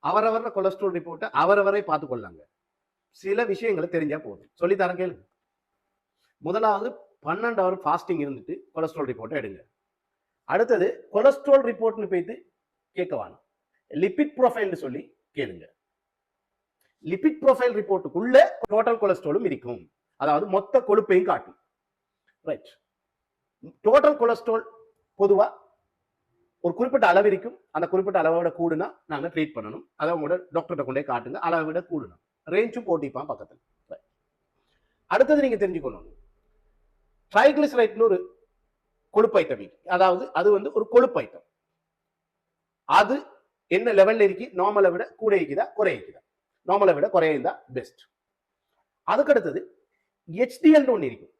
அவரவர cholesterol ரிப்போர்ட்டை அவரவரை பார்த்து கொள்ளாங்க. சில விஷயங்களை தெரிஞ்சா போதும். சொல்லித்தரேன் கேளுங்க. முதலாவது 12 ஹவர் ஃபாஸ்டிங் இருந்துட்டு கொலஸ்ட்ரால் ரிப்போர்ட்டை எடுங்க. அடுத்தது கொலஸ்ட்ரால் ரிப்போர்ட்னு போயிட்டு கேட்கவாங்க, லிபிட் ப்ரொஃபைல்னு சொல்லி கேளுங்க. லிபிட் ப்ரொஃபைல் ரிப்போர்ட்டுக்குள்ள டோட்டல் கொலஸ்ட்ராலும் இருக்கும், அதாவது மொத்த கொழுப்பையும் காட்டும். ரைட். டோட்டல் கொலஸ்ட்ரால் பொதுவா ஒரு குறிப்பிட்ட அளவு இருக்கும். அந்த குறிப்பிட்ட அளவை விட கூடுனா நாங்க ட்ரீட் பண்ணணும். அதை உங்களோட டாக்டர்கிட்ட கொண்டே காட்டுங்க. அளவை விட கூடணும், ரேஞ்சும் போட்டிப்பான் பக்கத்தில். அடுத்தது நீங்க தெரிஞ்சுக்கணும், ட்ரைகிளிசரைட்னு ஒரு கொழுப்பு ஐட்டம், அதாவது அது வந்து ஒரு கொழுப்பு ஐட்டம். அது என்ன லெவல்ல இருக்கு, நார்மலை விட கூட இருக்குதா குறைய இருக்குதா? நார்மலை விட குறையுதா பெஸ்ட். அதுக்கு அடுத்தது HDL ஒன்று இருக்கும்,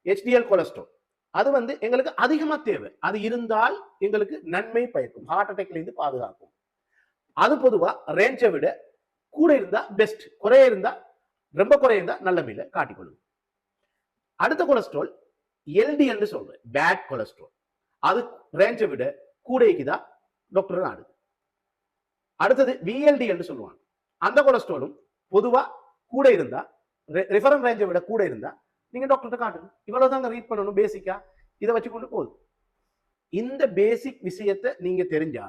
HDL கொலஸ்ட்ரால். அது வந்து எங்களுக்கு அதிகமா தேவை. அது இருந்தால் எங்களுக்கு நன்மை பயக்கும், ஹார்ட் அட்டாக்ல இருந்து பாதுகாக்கும். அது பொதுவா ரேஞ்சை விட கூட இருந்தா பெஸ்ட், குறைய இருந்தா ரொம்ப குறைய இருந்தா நல்ல மீல காட்டிக்கொள்ளும். அடுத்த கொலஸ்ட்ரால் LDL சொல்றேன், பேட் கொலஸ்ட்ரால். அது ரேஞ்சை விட கூட இருக்குதா டாக்டர் நாடு. அடுத்தது VLDL சொல்லுவாங்க. அந்த கொலஸ்ட்ராலும் பொதுவா கூட இருந்தா, ரெஃபரன்ஸ் ரேஞ்சை விட கூட இருந்தா நீங்க டாக்டர்கிட்ட காட்டுங்க. இவ்வளவுதாங்க ரீட் பண்ணணும் பேசிக்கா. இதை வச்சுக்கொண்டு போதும். இந்த பேசிக் விஷயத்தை நீங்க தெரிஞ்சா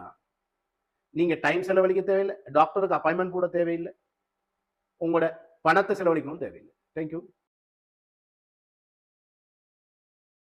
நீங்க டைம் செலவழிக்க தேவையில்லை, டாக்டருக்கு அப்பாயின்மெண்ட் கூட தேவையில்லை, உங்களோட பணத்தை செலவழிக்கவும் தேவையில்லை. தேங்க்யூ.